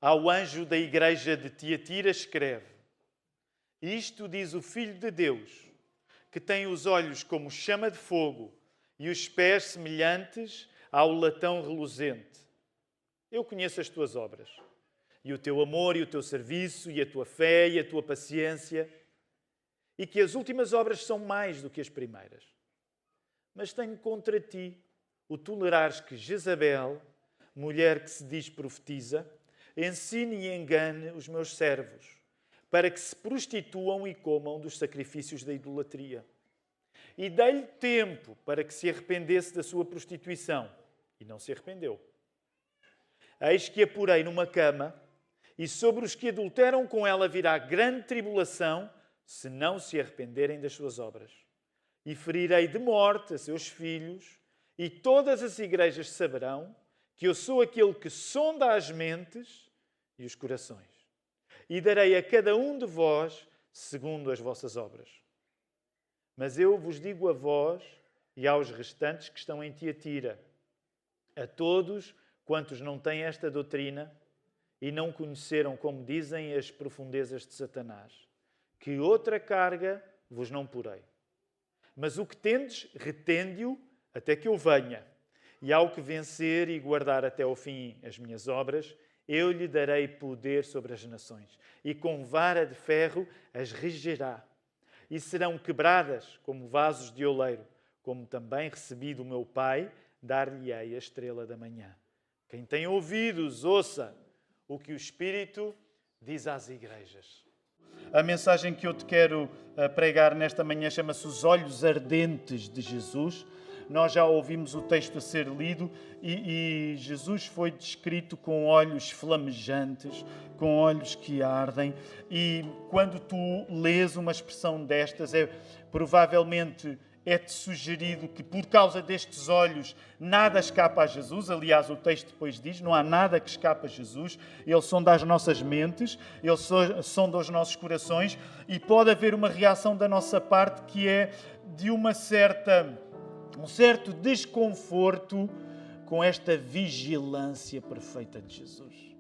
Ao anjo da igreja de Tiatira escreve: Isto diz o Filho de Deus, que tem os olhos como chama de fogo e os pés semelhantes ao latão reluzente. Eu conheço as tuas obras, e o teu amor e o teu serviço, e a tua fé e a tua paciência, e que as últimas obras são mais do que as primeiras. Mas tenho contra ti o tolerares que Jezabel, mulher que se diz profetiza, ensine e engane os meus servos, para que se prostituam e comam dos sacrifícios da idolatria. E dei-lhe tempo para que se arrependesse da sua prostituição, e não se arrependeu. Eis que a porei numa cama, e sobre os que adulteram com ela virá grande tribulação, se não se arrependerem das suas obras. E ferirei de morte a seus filhos, e todas as igrejas saberão que eu sou aquele que sonda as mentes e os corações. E darei a cada um de vós segundo as vossas obras. Mas eu vos digo a vós e aos restantes que estão em Tiatira, a todos quantos não têm esta doutrina e não conheceram, como dizem, as profundezas de Satanás, que outra carga vos não porei. Mas o que tendes, retende-o até que eu venha. E ao que vencer e guardar até ao fim as minhas obras, eu lhe darei poder sobre as nações, e com vara de ferro as regerá. E serão quebradas como vasos de oleiro, como também recebi do meu Pai, dar-lhe-ei a estrela da manhã. Quem tem ouvidos, ouça o que o Espírito diz às igrejas. A mensagem que eu te quero pregar nesta manhã chama-se Os Olhos Ardentes de Jesus. Nós já ouvimos o texto a ser lido e Jesus foi descrito com olhos flamejantes, com olhos que ardem. E quando tu lês uma expressão destas, provavelmente é-te sugerido que por causa destes olhos nada escapa a Jesus. Aliás, o texto depois diz, não há nada que escapa a Jesus. Ele sonda as nossas mentes, ele sonda os nossos corações e pode haver uma reação da nossa parte que é de um certo desconforto com esta vigilância perfeita de Jesus.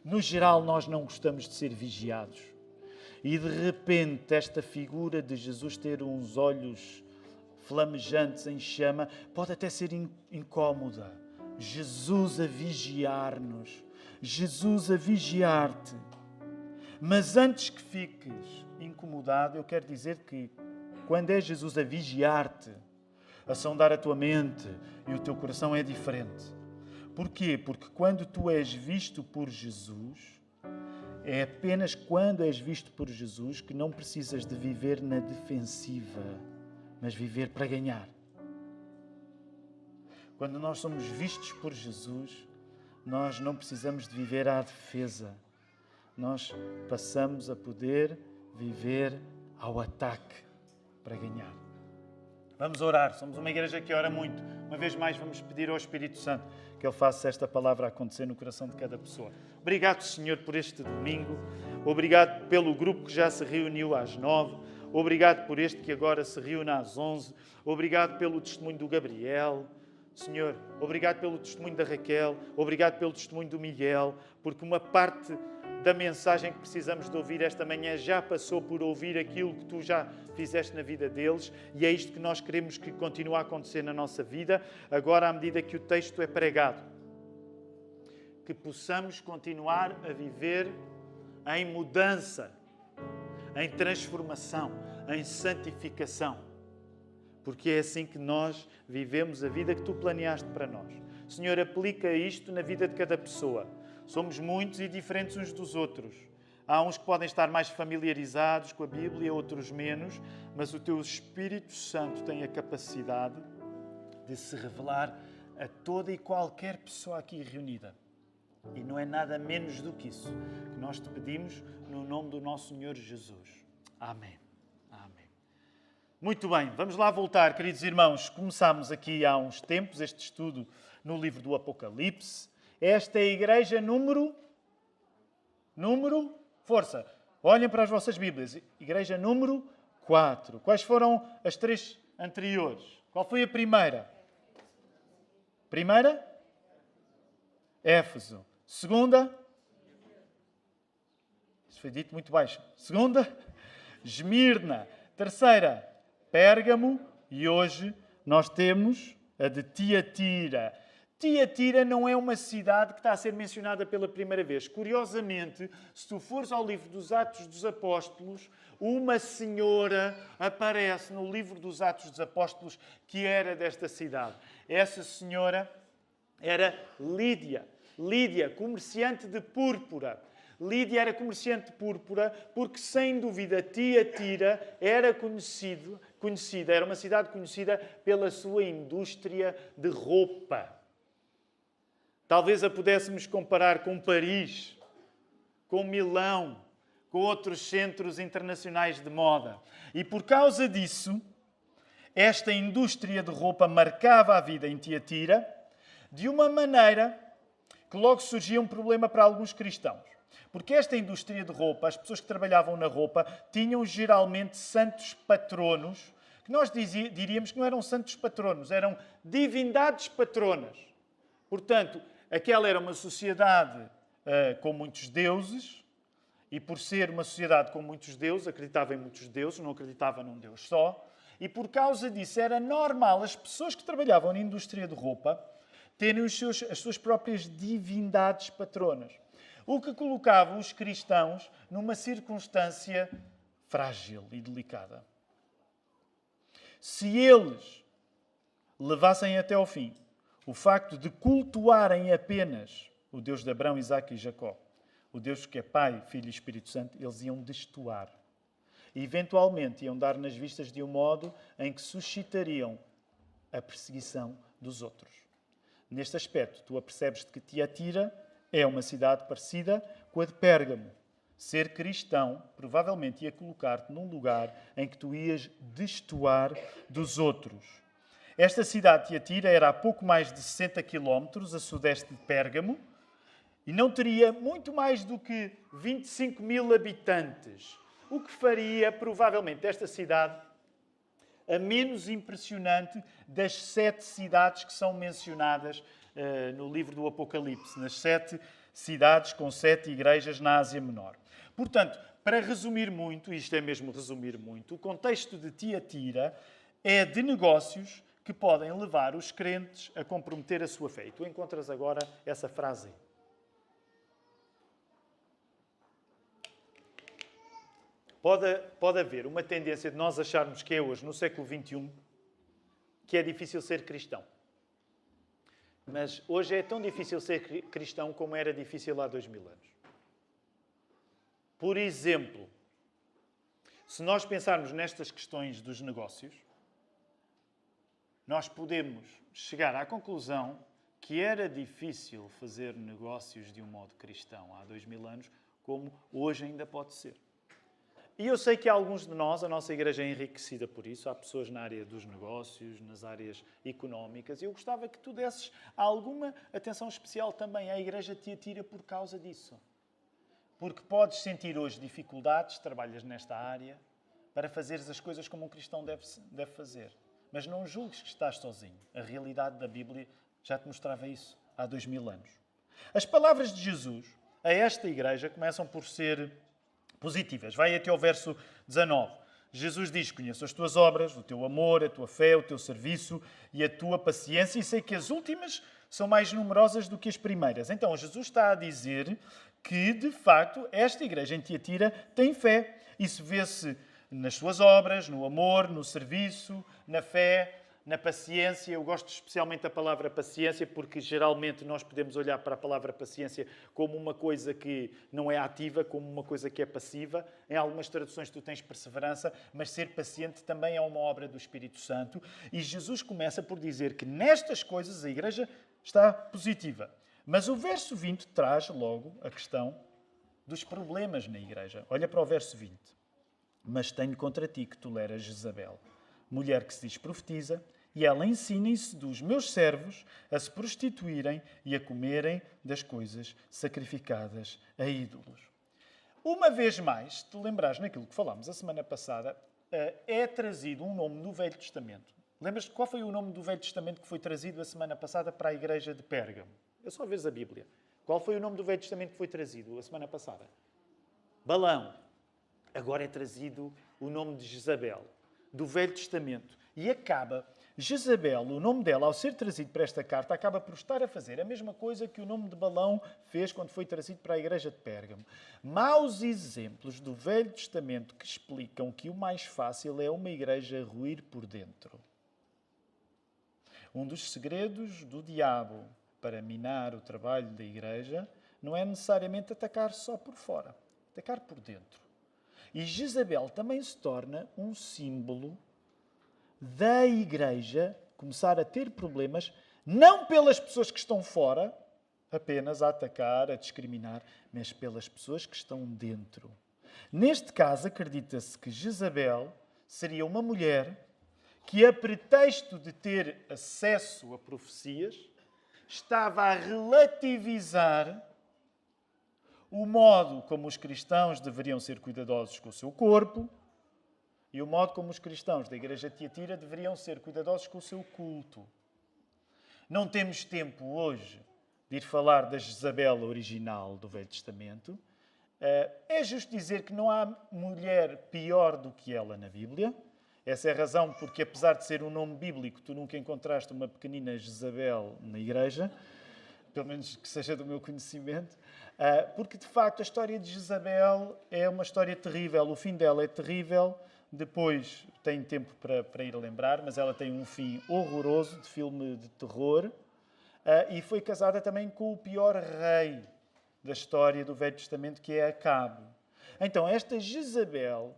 No geral, nós não gostamos de ser vigiados. E de repente, esta figura de Jesus ter uns olhos flamejantes em chama pode até ser incómoda. Jesus a vigiar-nos. Jesus a vigiar-te. Mas antes que fiques incomodado, eu quero dizer que quando é Jesus a vigiar-te, a sondar a tua mente e o teu coração, é diferente. Porquê? Porque quando tu és visto por Jesus, é apenas quando és visto por Jesus que não precisas de viver na defensiva, mas viver para ganhar. Quando nós somos vistos por Jesus, nós não precisamos de viver à defesa. Nós passamos a poder viver ao ataque para ganhar. Vamos orar. Somos uma igreja que ora muito. Uma vez mais vamos pedir ao Espírito Santo que Ele faça esta palavra acontecer no coração de cada pessoa. Obrigado, Senhor, por este domingo. Obrigado pelo grupo que já se reuniu às 9. Obrigado por este que agora se reúne às 11. Obrigado pelo testemunho do Gabriel. Senhor, obrigado pelo testemunho da Raquel. Obrigado pelo testemunho do Miguel, porque uma parte da mensagem que precisamos de ouvir esta manhã já passou por ouvir aquilo que Tu já fizeste na vida deles, e é isto que nós queremos que continue a acontecer na nossa vida, agora à medida que o texto é pregado. Que possamos continuar a viver em mudança, em transformação, em santificação, porque é assim que nós vivemos a vida que Tu planeaste para nós. Senhor, aplica isto na vida de cada pessoa. Somos muitos e diferentes uns dos outros. Há uns que podem estar mais familiarizados com a Bíblia, outros menos, mas o Teu Espírito Santo tem a capacidade de se revelar a toda e qualquer pessoa aqui reunida. E não é nada menos do que isso que nós Te pedimos no nome do nosso Senhor Jesus. Amém. Amém. Muito bem, vamos lá voltar, queridos irmãos. Começámos aqui há uns tempos este estudo no livro do Apocalipse. Esta é a igreja número... Força! Olhem para as vossas Bíblias. Igreja número 4. Quais foram as 3 anteriores? Qual foi a primeira? Primeira? Éfeso. Segunda? foi dito muito baixo. Segunda, Esmirna. Terceira, Pérgamo. E hoje nós temos a de Tiatira. Tiatira não é uma cidade que está a ser mencionada pela primeira vez. Curiosamente, se tu fores ao livro dos Atos dos Apóstolos, uma senhora aparece no livro dos Atos dos Apóstolos que era desta cidade. Essa senhora era Lídia. Lídia, comerciante de púrpura. Lídia era comerciante de púrpura porque, sem dúvida, Tiatira era conhecida, era uma cidade conhecida pela sua indústria de roupa. Talvez a pudéssemos comparar com Paris, com Milão, com outros centros internacionais de moda. E por causa disso, esta indústria de roupa marcava a vida em Tiatira de uma maneira que logo surgia um problema para alguns cristãos. Porque esta indústria de roupa, as pessoas que trabalhavam na roupa, tinham geralmente santos patronos, que nós diríamos que não eram santos patronos, eram divindades patronas. Portanto, aquela era uma sociedade com muitos deuses, e por ser uma sociedade com muitos deuses, acreditava em muitos deuses, não acreditava num Deus só, e por causa disso era normal as pessoas que trabalhavam na indústria de roupa terem as suas próprias divindades patronas. O que colocava os cristãos numa circunstância frágil e delicada. Se eles levassem até ao fim o facto de cultuarem apenas o Deus de Abraão, Isaque e Jacó, o Deus que é Pai, Filho e Espírito Santo, eles iam destoar. E, eventualmente, iam dar nas vistas de um modo em que suscitariam a perseguição dos outros. Neste aspecto, tu apercebes que Tiatira é uma cidade parecida com a de Pérgamo. Ser cristão provavelmente ia colocar-te num lugar em que tu ias destoar dos outros. Esta cidade de Tiatira era a pouco mais de 60 quilómetros a sudeste de Pérgamo e não teria muito mais do que 25 mil habitantes, o que faria provavelmente esta cidade a menos impressionante das 7 cidades que são mencionadas no livro do Apocalipse, nas 7 cidades com 7 igrejas na Ásia Menor. Portanto, para resumir muito, isto é mesmo resumir muito, o contexto de Tiatira é de negócios que podem levar os crentes a comprometer a sua fé. E tu encontras agora essa frase aí. Pode haver uma tendência de nós acharmos que é hoje, no século XXI, que é difícil ser cristão. Mas hoje é tão difícil ser cristão como era difícil há 2000 anos. Por exemplo, se nós pensarmos nestas questões dos negócios, nós podemos chegar à conclusão que era difícil fazer negócios de um modo cristão há 2000 anos, como hoje ainda pode ser. E eu sei que alguns de nós, a nossa igreja é enriquecida por isso. Há pessoas na área dos negócios, nas áreas económicas. E eu gostava que tu desses alguma atenção especial também à igreja de Tiatira por causa disso. Porque podes sentir hoje dificuldades, trabalhas nesta área, para fazeres as coisas como um cristão deve fazer. Mas não julgues que estás sozinho. A realidade da Bíblia já te mostrava isso há 2000 anos. As palavras de Jesus a esta igreja começam por ser positivas. Vai até ao verso 19. Jesus diz: conheço as tuas obras, o teu amor, a tua fé, o teu serviço e a tua paciência, e sei que as últimas são mais numerosas do que as primeiras. Então, Jesus está a dizer que, de facto, esta igreja em Tiatira tem fé. Isso vê-se nas suas obras, no amor, no serviço, na fé, na paciência. Eu gosto especialmente da palavra paciência porque geralmente nós podemos olhar para a palavra paciência como uma coisa que não é ativa, como uma coisa que é passiva. Em algumas traduções tu tens perseverança, mas ser paciente também é uma obra do Espírito Santo. E Jesus começa por dizer que nestas coisas a igreja está positiva. Mas o verso 20 traz logo a questão dos problemas na igreja. Olha para o verso 20. Mas tenho contra ti que toleras Jezabel, mulher que se diz profetiza, e ela ensina e seduz meus servos a se prostituírem e a comerem das coisas sacrificadas a ídolos. Uma vez mais, se te lembrares naquilo que falámos a semana passada, é trazido um nome do Velho Testamento. Lembras-te qual foi o nome do Velho Testamento que foi trazido a semana passada para a igreja de Pérgamo? É só veres a Bíblia. Qual foi o nome do Velho Testamento que foi trazido a semana passada? Balão. Agora é trazido o nome de Jezabel, do Velho Testamento. E acaba, Jezabel, o nome dela, ao ser trazido para esta carta, acaba por estar a fazer a mesma coisa que o nome de Balão fez quando foi trazido para a igreja de Pérgamo. Maus exemplos do Velho Testamento que explicam que o mais fácil é uma igreja ruir por dentro. Um dos segredos do diabo para minar o trabalho da igreja não é necessariamente atacar só por fora, atacar por dentro. E Jezabel também se torna um símbolo da igreja começar a ter problemas, não pelas pessoas que estão fora, apenas a atacar, a discriminar, mas pelas pessoas que estão dentro. Neste caso, acredita-se que Jezabel seria uma mulher que, a pretexto de ter acesso a profecias, estava a relativizar o modo como os cristãos deveriam ser cuidadosos com o seu corpo e o modo como os cristãos da igreja de Tiatira deveriam ser cuidadosos com o seu culto. Não temos tempo hoje de ir falar da Jezabel original do Velho Testamento. É justo dizer que não há mulher pior do que ela na Bíblia. Essa é a razão porque, apesar de ser um nome bíblico, tu nunca encontraste uma pequenina Jezabel na igreja, pelo menos que seja do meu conhecimento, porque, de facto, a história de Jezabel é uma história terrível. O fim dela é terrível. Depois tenho tempo para ir lembrar, mas ela tem um fim horroroso, de filme de terror, e foi casada também com o pior rei da história do Velho Testamento, que é Acabe. Então, esta Jezabel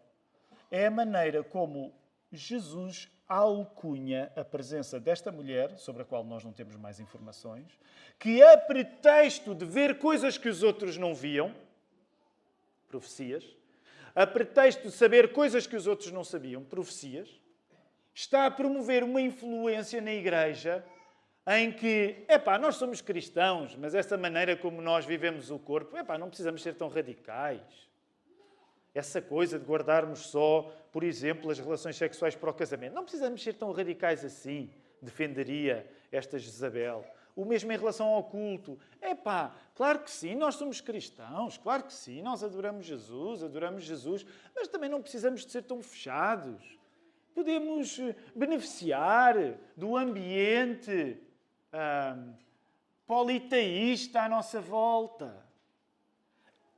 é a maneira como Jesus alcunha a presença desta mulher, sobre a qual nós não temos mais informações, que, a pretexto de ver coisas que os outros não viam, profecias, a pretexto de saber coisas que os outros não sabiam, profecias, está a promover uma influência na igreja em que, nós somos cristãos, mas essa maneira como nós vivemos o corpo, não precisamos ser tão radicais. Essa coisa de guardarmos só, por exemplo, as relações sexuais para o casamento. Não precisamos ser tão radicais assim, defenderia esta Jezabel. O mesmo em relação ao culto. Claro que sim, nós somos cristãos, claro que sim, nós adoramos Jesus, mas também não precisamos de ser tão fechados. Podemos beneficiar do ambiente politeísta à nossa volta.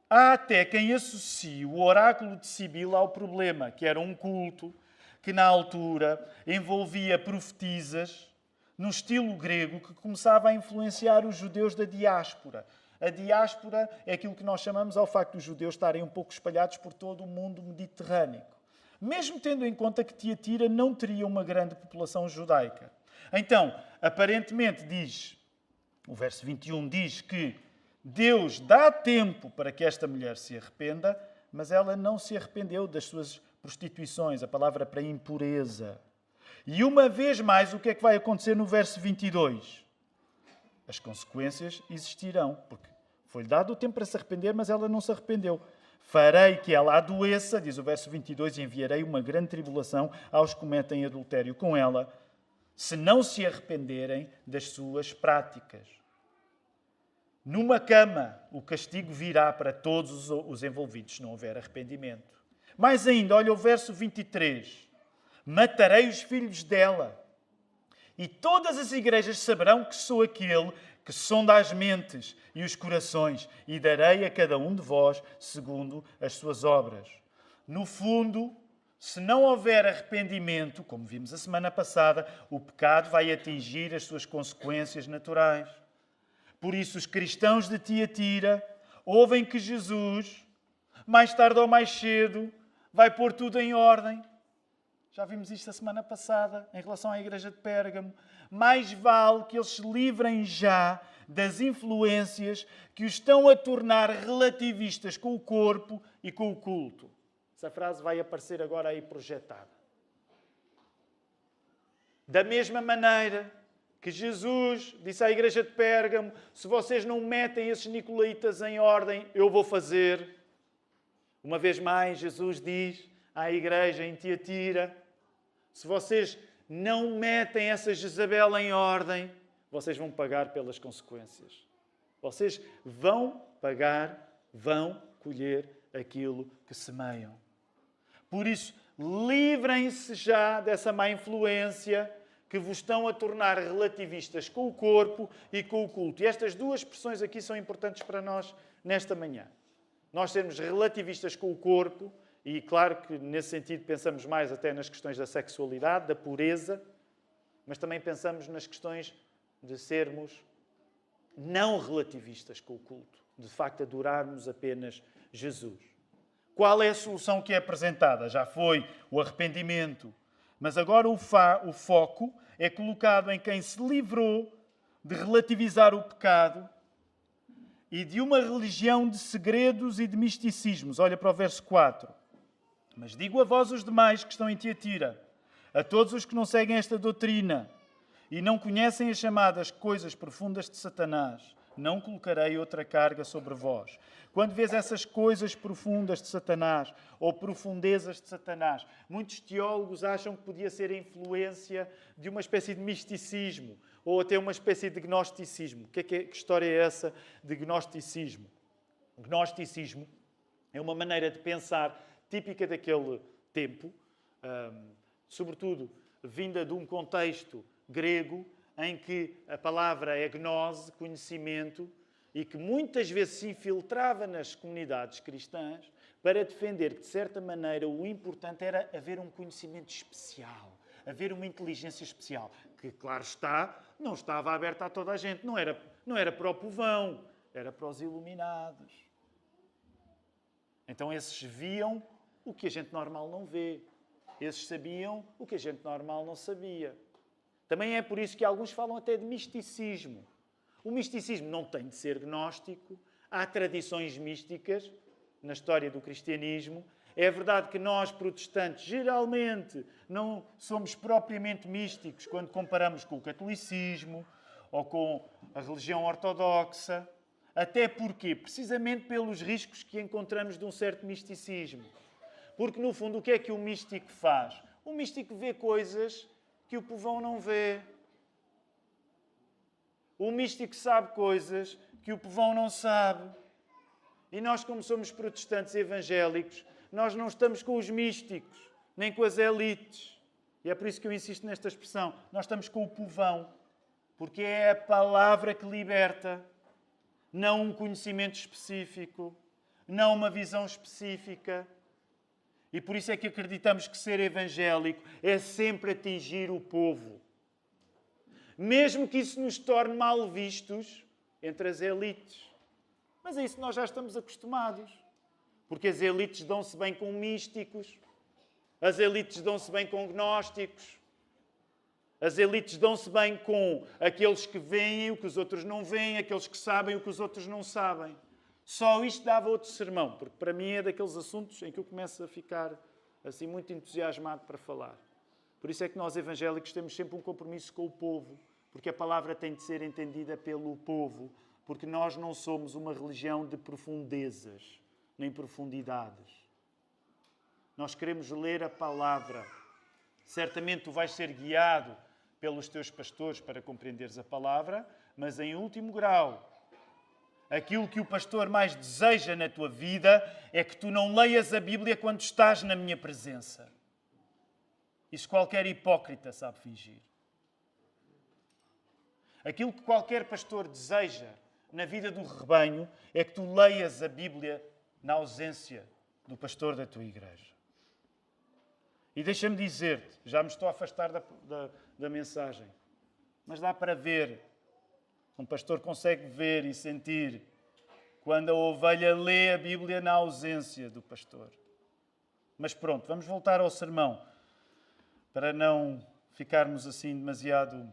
Há até quem associe o oráculo de Sibila ao problema, que era um culto que, na altura, envolvia profetisas no estilo grego que começava a influenciar os judeus da diáspora. A diáspora é aquilo que nós chamamos ao facto dos judeus estarem um pouco espalhados por todo o mundo mediterrâneo. Mesmo tendo em conta que Tiatira não teria uma grande população judaica. Então, aparentemente diz, o verso 21 diz que Deus dá tempo para que esta mulher se arrependa, mas ela não se arrependeu das suas prostituições, a palavra para impureza. E uma vez mais, o que é que vai acontecer no verso 22? As consequências existirão, porque foi-lhe dado o tempo para se arrepender, mas ela não se arrependeu. Farei que ela adoeça, diz o verso 22, e enviarei uma grande tribulação aos que cometem adultério com ela, se não se arrependerem das suas práticas. Numa cama, o castigo virá para todos os envolvidos, se não houver arrependimento. Mais ainda, olha o verso 23. Matarei os filhos dela, e todas as igrejas saberão que sou aquele que sonda as mentes e os corações, e darei a cada um de vós segundo as suas obras. No fundo, se não houver arrependimento, como vimos a semana passada, o pecado vai atingir as suas consequências naturais. Por isso, os cristãos de Tiatira ouvem que Jesus, mais tarde ou mais cedo, vai pôr tudo em ordem. Já vimos isto a semana passada, em relação à igreja de Pérgamo. Mais vale que eles se livrem já das influências que os estão a tornar relativistas com o corpo e com o culto. Essa frase vai aparecer agora aí projetada. Da mesma maneira que Jesus disse à igreja de Pérgamo, se vocês não metem esses nicolaítas em ordem, eu vou fazer. Uma vez mais, Jesus diz à igreja em Tiatira, se vocês não metem essa Jezabel em ordem, vocês vão pagar pelas consequências. Vocês vão pagar, vão colher aquilo que semeiam. Por isso, livrem-se já dessa má influência que vos estão a tornar relativistas com o corpo e com o culto. E estas duas expressões aqui são importantes para nós nesta manhã. Nós sermos relativistas com o corpo, e claro que nesse sentido pensamos mais até nas questões da sexualidade, da pureza, mas também pensamos nas questões de sermos não relativistas com o culto, de facto adorarmos apenas Jesus. Qual é a solução que é apresentada? Já foi o arrependimento, mas agora o foco é colocado em quem se livrou de relativizar o pecado e de uma religião de segredos e de misticismos. Olha para o verso 4. Mas digo a vós os demais que estão em Tiatira, a todos os que não seguem esta doutrina e não conhecem as chamadas coisas profundas de Satanás, não colocarei outra carga sobre vós. Quando vês essas coisas profundas de Satanás ou profundezas de Satanás, muitos teólogos acham que podia ser a influência de uma espécie de misticismo ou até uma espécie de gnosticismo. Que história é essa de gnosticismo? Gnosticismo é uma maneira de pensar típica daquele tempo, sobretudo vinda de um contexto grego, em que a palavra é gnose, conhecimento, e que muitas vezes se infiltrava nas comunidades cristãs para defender que, de certa maneira, o importante era haver um conhecimento especial, haver uma inteligência especial, que, claro está, não estava aberta a toda a gente, não era para o povão, era para os iluminados. Então esses viam o que a gente normal não vê. Esses sabiam o que a gente normal não sabia. Também é por isso que alguns falam até de misticismo. O misticismo não tem de ser gnóstico. Há tradições místicas na história do cristianismo. É verdade que nós, protestantes, geralmente não somos propriamente místicos quando comparamos com o catolicismo ou com a religião ortodoxa. Até porque, precisamente pelos riscos que encontramos de um certo misticismo. Porque, no fundo, o que é que o místico faz? O místico vê coisas que o povão não vê. O místico sabe coisas que o povão não sabe. E nós, como somos protestantes evangélicos, nós não estamos com os místicos, nem com as elites. E é por isso que eu insisto nesta expressão. Nós estamos com o povão. Porque é a palavra que liberta. Não um conhecimento específico. Não uma visão específica. E por isso é que acreditamos que ser evangélico é sempre atingir o povo. Mesmo que isso nos torne mal vistos entre as elites. Mas a isso nós já estamos acostumados. Porque as elites dão-se bem com místicos. As elites dão-se bem com gnósticos. As elites dão-se bem com aqueles que veem o que os outros não veem, aqueles que sabem o que os outros não sabem. Só isto dava outro sermão, porque para mim é daqueles assuntos em que eu começo a ficar assim muito entusiasmado para falar. Por isso é que nós evangélicos temos sempre um compromisso com o povo, porque a palavra tem de ser entendida pelo povo, porque nós não somos uma religião de profundezas, nem profundidades. Nós queremos ler a palavra. Certamente tu vais ser guiado pelos teus pastores para compreenderes a palavra, mas em último grau, aquilo que o pastor mais deseja na tua vida é que tu não leias a Bíblia quando estás na minha presença. Isso qualquer hipócrita sabe fingir. Aquilo que qualquer pastor deseja na vida do rebanho é que tu leias a Bíblia na ausência do pastor da tua igreja. E deixa-me dizer-te, já me estou a afastar da mensagem, mas dá para ver. Um pastor consegue ver e sentir quando a ovelha lê a Bíblia na ausência do pastor. Mas pronto, vamos voltar ao sermão, para não ficarmos assim demasiado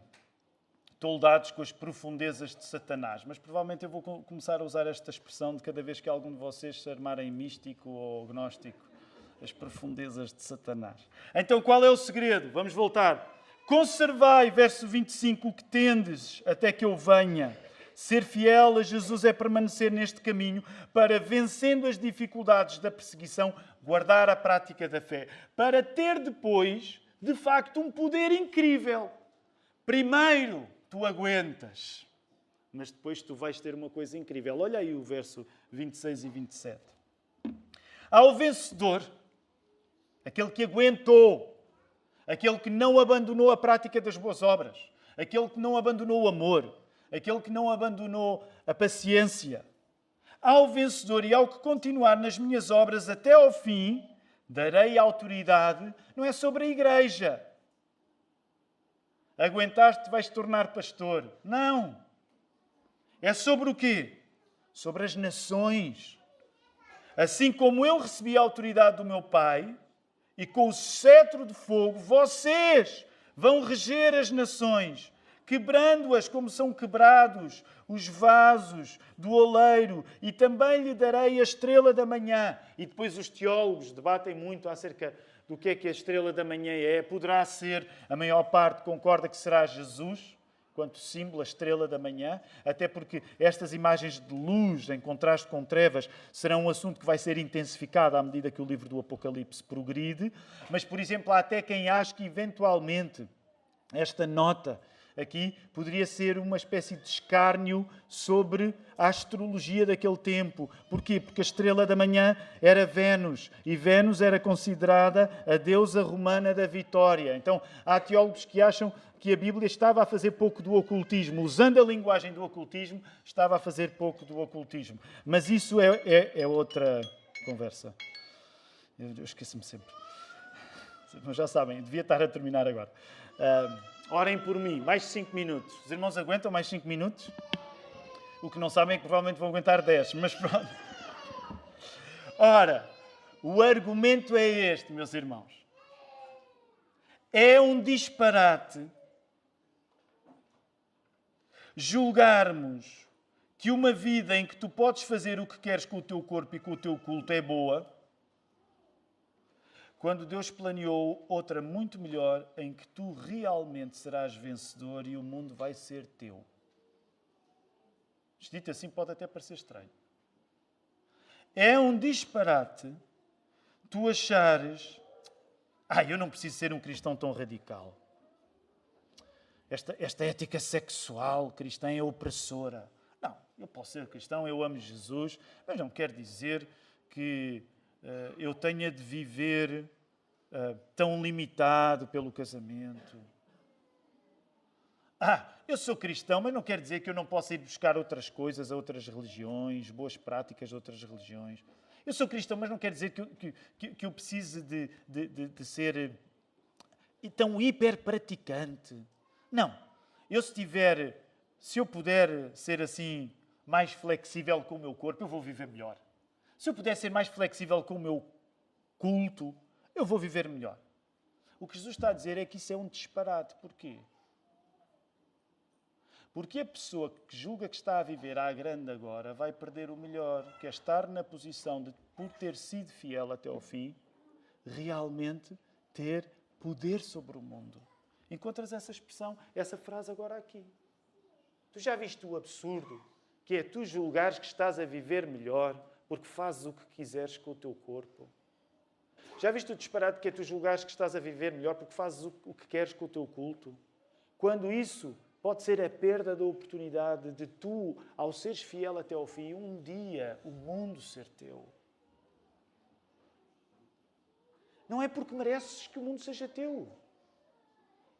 toldados com as profundezas de Satanás. Mas provavelmente eu vou começar a usar esta expressão de cada vez que algum de vocês se armarem místico ou gnóstico, as profundezas de Satanás. Então qual é o segredo? Vamos voltar. Conservai, verso 25, o que tendes até que eu venha. Ser fiel a Jesus é permanecer neste caminho para, vencendo as dificuldades da perseguição, guardar a prática da fé. Para ter depois, de facto, um poder incrível. Primeiro, tu aguentas. Mas depois tu vais ter uma coisa incrível. Olha aí o verso 26 e 27. Ao vencedor, aquele que aguentou, aquele que não abandonou a prática das boas obras, aquele que não abandonou o amor, aquele que não abandonou a paciência. Ao vencedor e ao que continuar nas minhas obras até ao fim, darei autoridade, não é sobre a igreja. Aguentaste, vais te tornar pastor. Não. É sobre o quê? Sobre as nações. Assim como eu recebi a autoridade do meu Pai, e com o cetro de fogo, vocês vão reger as nações, quebrando-as como são quebrados os vasos do oleiro, e também lhe darei a estrela da manhã. E depois os teólogos debatem muito acerca do que é a estrela da manhã é. Poderá ser, a maior parte concorda que será Jesus, quanto símbolo, a estrela da manhã, até porque estas imagens de luz em contraste com trevas serão um assunto que vai ser intensificado à medida que o livro do Apocalipse progride. Mas, por exemplo, há até quem ache que, eventualmente, esta nota aqui poderia ser uma espécie de escárnio sobre a astrologia daquele tempo. Porquê? Porque a estrela da manhã era Vênus, e Vênus era considerada a deusa romana da vitória. Então, há teólogos que acham que a Bíblia estava a fazer pouco do ocultismo. Usando a linguagem do ocultismo, estava a fazer pouco do ocultismo. Mas isso é outra conversa. Eu esqueço-me sempre. Mas já sabem, devia estar a terminar agora. Orem por mim, mais 5 minutos. Os irmãos aguentam mais 5 minutos? O que não sabem é que provavelmente vão aguentar 10, mas pronto. Ora, o argumento é este, meus irmãos. É um disparate julgarmos que uma vida em que tu podes fazer o que queres com o teu corpo e com o teu culto é boa, quando Deus planeou outra muito melhor em que tu realmente serás vencedor e o mundo vai ser teu. Dito assim pode até parecer estranho. É um disparate tu achares: eu não preciso ser um cristão tão radical. Esta ética sexual cristã é opressora. Não, eu posso ser cristão, eu amo Jesus, mas não quer dizer que eu tenha de viver tão limitado pelo casamento. Eu sou cristão, mas não quer dizer que eu não possa ir buscar outras coisas a outras religiões, boas práticas a outras religiões. Eu sou cristão, mas não quer dizer que eu precise de ser tão hiper praticante. Não. Se eu puder ser assim mais flexível com o meu corpo, eu vou viver melhor. Se eu puder ser mais flexível com o meu culto, eu vou viver melhor. O que Jesus está a dizer é que isso é um disparate. Porquê? Porque a pessoa que julga que está a viver à grande agora vai perder o melhor, que é estar na posição de, por ter sido fiel até ao fim, realmente ter poder sobre o mundo. Encontras essa expressão, essa frase agora aqui. Tu já viste o absurdo que é tu julgares que estás a viver melhor porque fazes o que quiseres com o teu corpo? Já viste o disparate que é tu julgares que estás a viver melhor porque fazes o que queres com o teu culto? Quando isso pode ser a perda da oportunidade de tu, ao seres fiel até ao fim, um dia o mundo ser teu. Não é porque mereces que o mundo seja teu.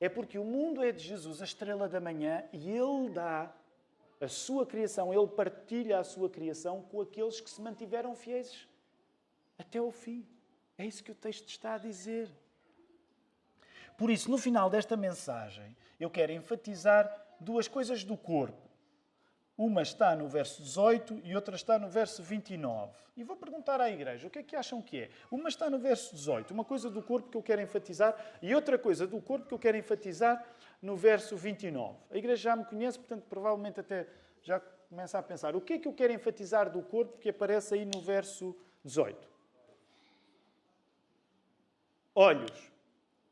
É porque o mundo é de Jesus, a estrela da manhã, e Ele dá a sua criação, Ele partilha a sua criação com aqueles que se mantiveram fiéis até ao fim. É isso que o texto está a dizer. Por isso, no final desta mensagem, eu quero enfatizar duas coisas do corpo. Uma está no verso 18 e outra está no verso 29. E vou perguntar à igreja, o que é que acham que é? Uma está no verso 18, uma coisa do corpo que eu quero enfatizar, e outra coisa do corpo que eu quero enfatizar no verso 29. A igreja já me conhece, portanto, provavelmente até já começa a pensar, o que é que eu quero enfatizar do corpo que aparece aí no verso 18? Olhos.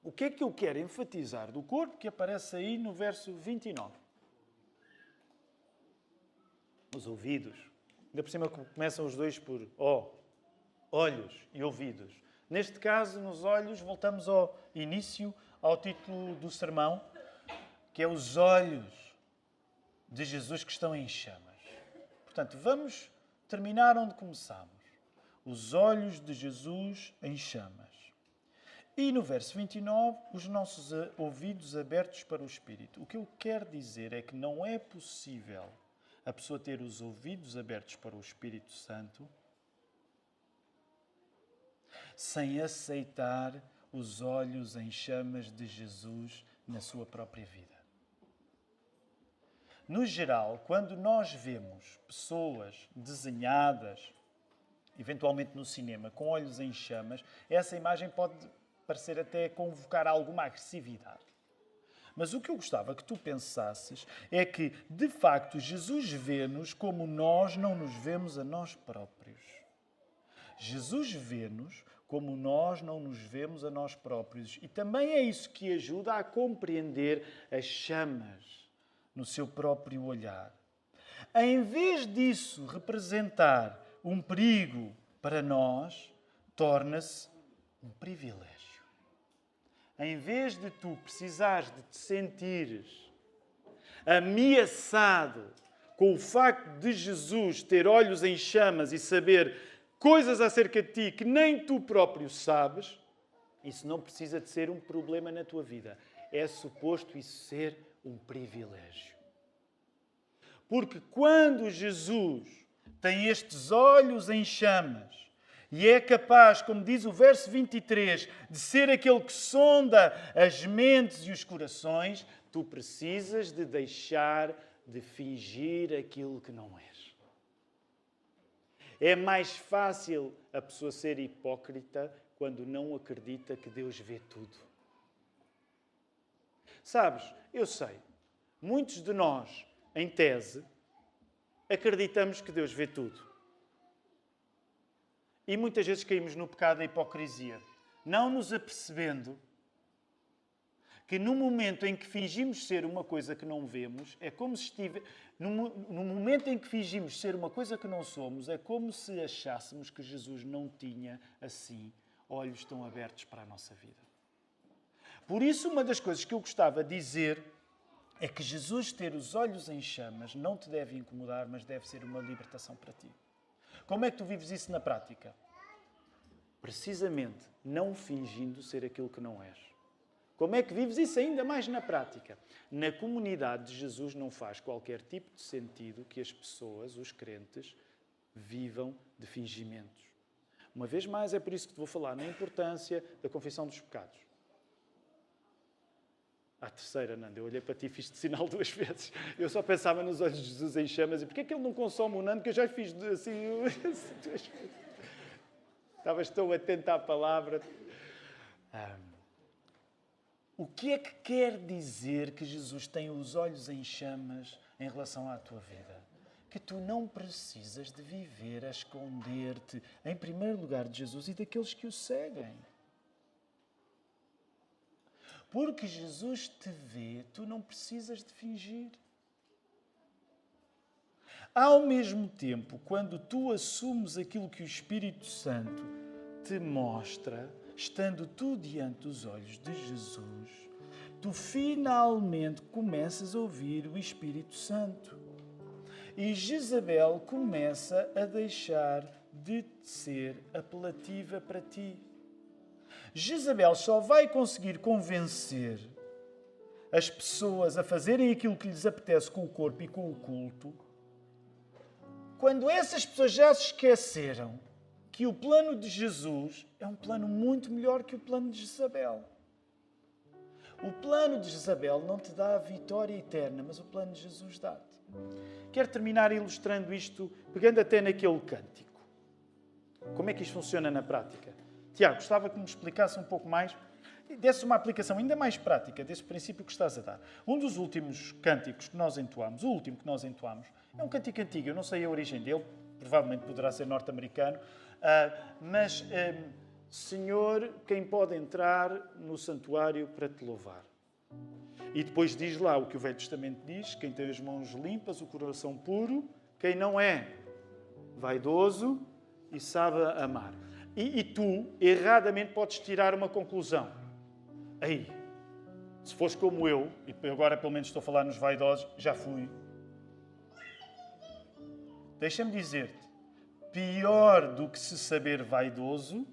O que é que eu quero enfatizar do corpo que aparece aí no verso 29? Os ouvidos. Ainda por cima começam os dois por olhos e ouvidos. Neste caso, nos olhos, voltamos ao início, ao título do sermão, que é os olhos de Jesus que estão em chamas. Portanto, vamos terminar onde começámos. os olhos de Jesus em chamas. E no verso 29, os nossos ouvidos abertos para o Espírito. O que eu quero dizer é que não é possível a pessoa ter os ouvidos abertos para o Espírito Santo sem aceitar os olhos em chamas de Jesus na sua própria vida. No geral, quando nós vemos pessoas desenhadas, eventualmente no cinema, com olhos em chamas, essa imagem pode parecer até convocar alguma agressividade. Mas o que eu gostava que tu pensasses é que, de facto, Jesus vê-nos como nós não nos vemos a nós próprios. Jesus vê-nos como nós não nos vemos a nós próprios. E também é isso que ajuda a compreender as chamas no seu próprio olhar. Em vez disso representar um perigo para nós, torna-se um privilégio. Em vez de tu precisares de te sentires ameaçado com o facto de Jesus ter olhos em chamas e saber coisas acerca de ti que nem tu próprio sabes, isso não precisa de ser um problema na tua vida. É suposto isso ser um privilégio. Porque quando Jesus tem estes olhos em chamas e é capaz, como diz o verso 23, de ser aquele que sonda as mentes e os corações, tu precisas de deixar de fingir aquilo que não és. É mais fácil a pessoa ser hipócrita quando não acredita que Deus vê tudo. Sabes, eu sei, muitos de nós, em tese, acreditamos que Deus vê tudo. E muitas vezes caímos no pecado da hipocrisia, não nos apercebendo que no momento em que fingimos ser uma coisa que não vemos, é como se estivesse... No momento em que fingimos ser uma coisa que não somos, é como se achássemos que Jesus não tinha, assim, olhos tão abertos para a nossa vida. Por isso, uma das coisas que eu gostava de dizer é que Jesus ter os olhos em chamas não te deve incomodar, mas deve ser uma libertação para ti. Como é que tu vives isso na prática? Precisamente não fingindo ser aquilo que não és. Como é que vives isso ainda mais na prática? Na comunidade de Jesus não faz qualquer tipo de sentido que as pessoas, os crentes, vivam de fingimentos. Uma vez mais, é por isso que te vou falar na importância da confissão dos pecados. À terceira, Nando, eu olhei para ti e fiz-te sinal 2 vezes. Eu só pensava nos olhos de Jesus em chamas. E porquê é que ele não consome o Nando, que eu já fiz assim 2 vezes? Estavas tão atento à palavra. O que é que quer dizer que Jesus tem os olhos em chamas em relação à tua vida? Que tu não precisas de viver a esconder-te, em primeiro lugar, de Jesus e daqueles que o seguem. Porque Jesus te vê, tu não precisas de fingir. Ao mesmo tempo, quando tu assumes aquilo que o Espírito Santo te mostra, estando tu diante dos olhos de Jesus, tu finalmente começas a ouvir o Espírito Santo. E Jezabel começa a deixar de ser apelativa para ti. Jezabel só vai conseguir convencer as pessoas a fazerem aquilo que lhes apetece com o corpo e com o culto quando essas pessoas já se esqueceram que o plano de Jesus é um plano muito melhor que o plano de Jezabel. O plano de Jezabel não te dá a vitória eterna, mas o plano de Jesus dá-te. Quero terminar ilustrando isto, pegando até naquele cântico. Como é que isto funciona na prática? Tiago, gostava que me explicasse um pouco mais e desse uma aplicação ainda mais prática desse princípio que estás a dar. Um dos últimos cânticos que nós entoámos, o último que nós entoámos, é um cântico antigo, eu não sei a origem dele, provavelmente poderá ser norte-americano, mas Senhor, quem pode entrar no santuário para te louvar? E depois diz lá o que o Velho Testamento diz, quem tem as mãos limpas, o coração puro, quem não é vaidoso e sabe amar. E tu, erradamente, podes tirar uma conclusão. Aí, se fores como eu, e agora pelo menos estou a falar nos vaidosos, já fui. Deixa-me dizer-te, pior do que se saber vaidoso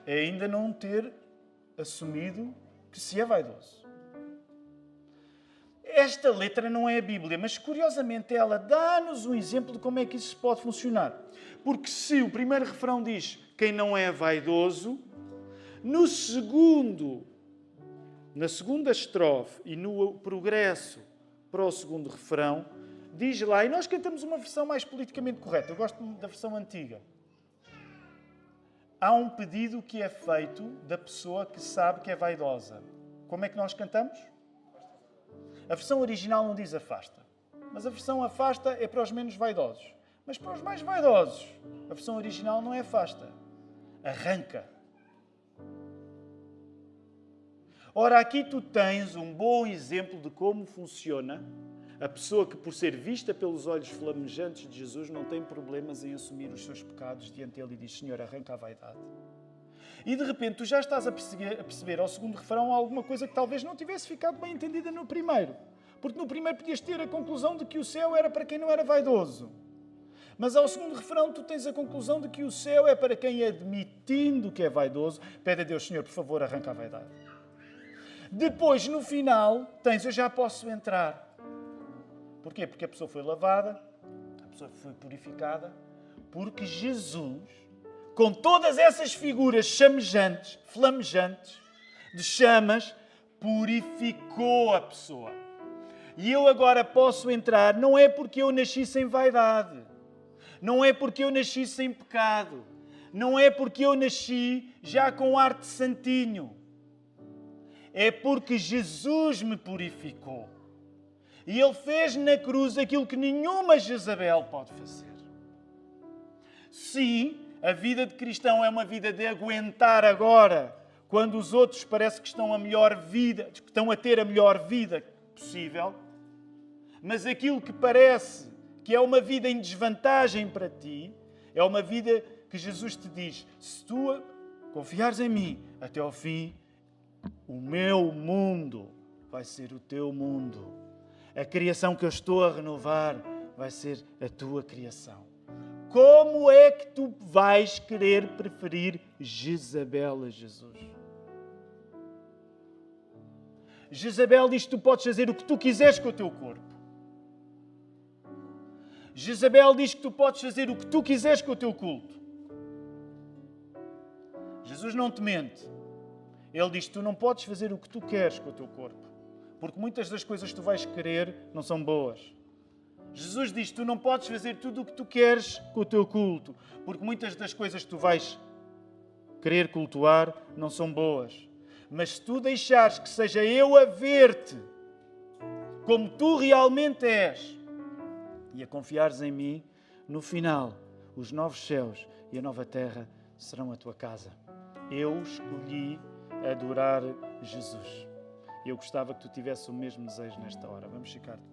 é ainda não ter assumido que se é vaidoso. Esta letra não é a Bíblia, mas curiosamente ela dá-nos um exemplo de como é que isso pode funcionar. Porque se o primeiro refrão diz quem não é vaidoso, na segunda estrofe e no progresso para o segundo refrão, diz lá, e nós cantamos uma versão mais politicamente correta, eu gosto da versão antiga. Há um pedido que é feito da pessoa que sabe que é vaidosa. Como é que nós cantamos? A versão original não diz afasta, mas a versão afasta é para os menos vaidosos. Mas para os mais vaidosos, a versão original não é afasta, arranca. Ora, aqui tu tens um bom exemplo de como funciona a pessoa que, por ser vista pelos olhos flamejantes de Jesus, não tem problemas em assumir os seus pecados diante dele e diz, Senhor, arranca a vaidade. E de repente tu já estás a perceber ao segundo refrão alguma coisa que talvez não tivesse ficado bem entendida no primeiro. Porque no primeiro podias ter a conclusão de que o céu era para quem não era vaidoso. Mas ao segundo refrão tu tens a conclusão de que o céu é para quem, admitindo que é vaidoso, pede a Deus, Senhor, por favor, arranca a vaidade. Depois, no final, tens, eu já posso entrar. Porquê? Porque a pessoa foi lavada, a pessoa foi purificada, porque Jesus, com todas essas figuras chamejantes, flamejantes, de chamas, purificou a pessoa. E eu agora posso entrar, não é porque eu nasci sem vaidade, não é porque eu nasci sem pecado, não é porque eu nasci já com ar de santinho, é porque Jesus me purificou. E Ele fez na cruz aquilo que nenhuma Jezabel pode fazer. Sim, a vida de cristão é uma vida de aguentar agora, quando os outros parece que estão a ter a melhor vida possível, mas aquilo que parece que é uma vida em desvantagem para ti, é uma vida que Jesus te diz, se tu confiares em mim até ao fim, o meu mundo vai ser o teu mundo. A criação que eu estou a renovar vai ser a tua criação. Como é que tu vais querer preferir Jezabel a Jesus? Jezabel diz que tu podes fazer o que tu quiseres com o teu corpo. Jezabel diz que tu podes fazer o que tu quiseres com o teu culto. Jesus não te mente. Ele diz que tu não podes fazer o que tu queres com o teu corpo. Porque muitas das coisas que tu vais querer não são boas. Jesus diz que tu não podes fazer tudo o que tu queres com o teu culto. Porque muitas das coisas que tu vais querer cultuar não são boas. Mas se tu deixares que seja eu a ver-te como tu realmente és e a confiares em mim, no final, os novos céus e a nova terra serão a tua casa. Eu escolhi adorar Jesus. Eu gostava que tu tivesse o mesmo desejo nesta hora. Vamos ficar de pé.